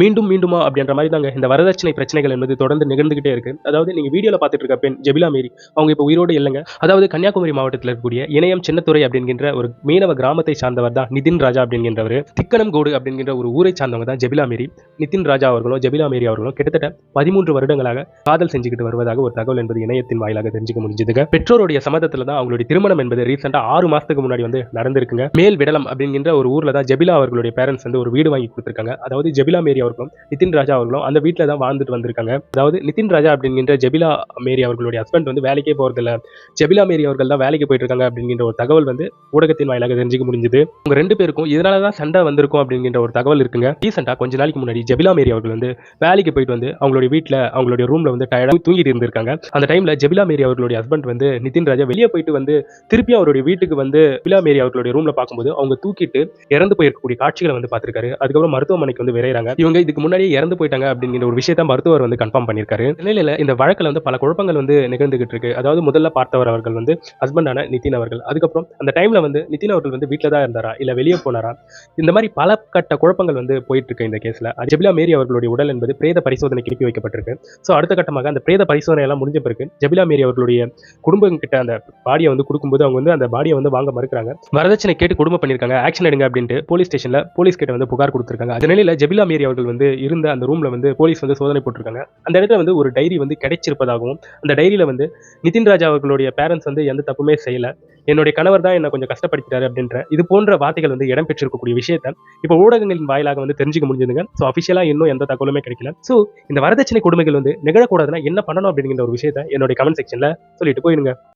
மீண்டும் மீண்டுமா அப்படின்ற மாதிரி தாங்க இந்த வரதட்சணை பிரச்சனைகள் என்பது தொடர்ந்து நிகழ்ந்துகிட்டே இருக்கு. அதாவது நீங்க வீடியோல பார்த்துட்டு இருக்க பெண் ஜெபிலா மேரி அவங்க இப்போ உயிரோடு இல்லைங்க. அதாவது கன்னியாகுமரி மாவட்டத்தில் இருக்கக்கூடிய இணையம் சின்னத்துறை அப்படிங்கிற ஒரு மீனவ கிராமத்தை சார்ந்தவர் தான் நிதின் ராஜா அப்படிங்கின்றவர். திக்கணம்கோடு அப்படிங்கிற ஒரு ஊரை சார்ந்தவங்க தான் ஜெபிலா மேரி. நிதின் ராஜா அவர்களும் ஜெபிலா மேரி அவர்களும் கிட்டத்தட்ட 13 வருடங்களாக காதல் செஞ்சுக்கிட்டு வருவதாக ஒரு தகவல் என்பது இணையத்தின் வாயிலாக தெரிஞ்சுக்க முடிஞ்சதுங்க. பெற்றோருடைய சம்மதத்தில் தான் அவங்களுடைய திருமணம் என்பது ரீசெண்டா 6 மாசத்துக்கு முன்னாடி வந்து நடந்திருக்குங்க. மேல் விடலம் அப்படிங்கிற ஒரு ஊர்ல தான் ஜெபிலா அவர்களுடைய பேரண்ட்ஸ் வந்து ஒரு வீடு வாங்கி கொடுத்திருக்காங்க. அதாவது ஜெபிலா மேரி அவர்களும் நிதின் ராஜா அவர்களும் அந்த வீட்டில் தான் வாழ்ந்துட்டு வந்திருக்காங்க. அதாவது நிதின் ராஜா அப்படிங்கிற ஜெபிலா மேரி அவர்களுடைய ஹஸ்பண்ட் வந்து வேலைக்கே போறதில்ல, ஜெபிலா மேரி அவர்கள் தான் வேலைக்கு போயிட்டு இருக்காங்க அப்படிங்கிற ஒரு தகவல் வந்து ஊடகத்தின் வாயிலாக தெரிஞ்சுக்க முடிஞ்சது. உங்க 2 பேருக்கும் இதனால தான் சண்டை வந்திருக்கும் அப்படிங்கிற ஒரு தகவல் இருக்குங்க. ரீசெண்டா கொஞ்ச நாளைக்கு முன்னாடி ஜெபிலா மேரி அவர்கள் வந்து வேலைக்கு போயிட்டு வந்து அவங்களுடைய வீட்டில் அவங்களுடைய ரூம்ல வந்து டயர்டா தூங்கிட்டு இருந்திருக்காங்க. அந்த டைம்ல ஜெபிலா மேரி அவர்களுடைய ஹஸ்பண்ட் வந்து நிதின் ராஜா வெளியே போயிட்டு வந்து திருப்பி அவருடைய வீட்டுக்கு வந்து ஜெபிலா மேரி அவர்களுடைய ரூம்ல பார்க்கும்போது அவங்க தூக்கிட்டு இறந்து போயிருக்கக்கூடிய காட்சிகளை வந்து பார்த்திருக்காரு. அதுக்கப்புறம் மருத்துவமனைக்கு வந்து விரைறாங்க. இவங்க இதுக்கு முன்னாடி இறந்து போயிட்டாங்க அப்படிங்கிற ஒரு விஷயத்தை மருத்துவர் வந்து கன்ஃபார்ம் பண்ணியிருக்காரு. நிலையில இந்த வழக்கில் வந்து பல குழப்பங்கள் வந்து நிகழ்ந்துகிட்டு இருக்கு. அதாவது முதல்ல பார்த்தவர் அவர்கள் வந்து ஹஸ்பண்டான நிதின் அவர்கள், அதுக்கப்புறம் அந்த டைம்ல வந்து நிதின் அவர்கள் வந்து வீட்டில் தான் இருந்தாரா இல்ல வெளியே போனாரா, இந்த மாதிரி பல கட்ட குழப்பங்கள் வந்து போயிட்டு இருக்கு இந்த கேஸ்ல. ஜெபிலா மேரி அவர்களுடைய உடல் என்பது பிரேத பரிசோதனைக்கு அனுப்பி வைக்கப்பட்டிருக்கு. ஸோ அடுத்த கட்டமாக அந்த பிரேத பரிசோதனை எல்லாம் முடிஞ்ச பிறகு ஜெபிலா மேரி அவர்களுடைய குடும்பம் கிட்ட அந்த பாடியை வந்து கொடுக்கும்போது அவங்க வந்து அந்த பாடியை வந்து வாங்க மறுக்கிறாங்க. வரதட்சணை கேட்டு குடும்பம் பண்ணியிருக்காங்க, ஆக்ஷன் எடுங்க அப்படின்ட்டு போலீஸ் ஸ்டேஷன்ல போலீஸ் கிட்ட வந்து புகார் கொடுத்திருக்காங்க. அந்த நிலையில ஜெபிலா மேரி அவர்கள் வந்து இருந்த அந்த ரூம்ல வந்து போலீஸ் வந்து சோதனை போட்டிருக்காங்க. அந்த இடத்துல வந்து ஒரு டைரி வந்து கிடைச்சிருப்பதாகவும், அந்த டைரியில வந்து நிதின் ராஜா அவர்களுடைய பேரண்ட்ஸ் வந்து எந்த தப்புமே செய்யல, என்னுடைய கணவர் தான் என்ன கொஞ்சம் கஷ்டப்படுத்திட்டாரு அப்படின்ற இது போன்ற வார்த்தைகள் வந்து இடம் பெற்றிருக்கக்கூடிய விஷயத்தை இப்போ ஊடகங்களின் வாயிலாக வந்து தெரிஞ்சுக்க முடிஞ்சதுங்க. ஸோ அஃபிஷியலா இன்னும் எந்த தகவலுமே கிடைக்கல. ஸோ இந்த வரதட்சணை கொடுமைகள் வந்து நிகழக்கூடாதுன்னா என்ன பண்ணணும் அப்படிங்கிற ஒரு விஷயத்தை என்னுடைய கமெண்ட் செக்ஷன்ல சொல்லிட்டு போயிடுங்க.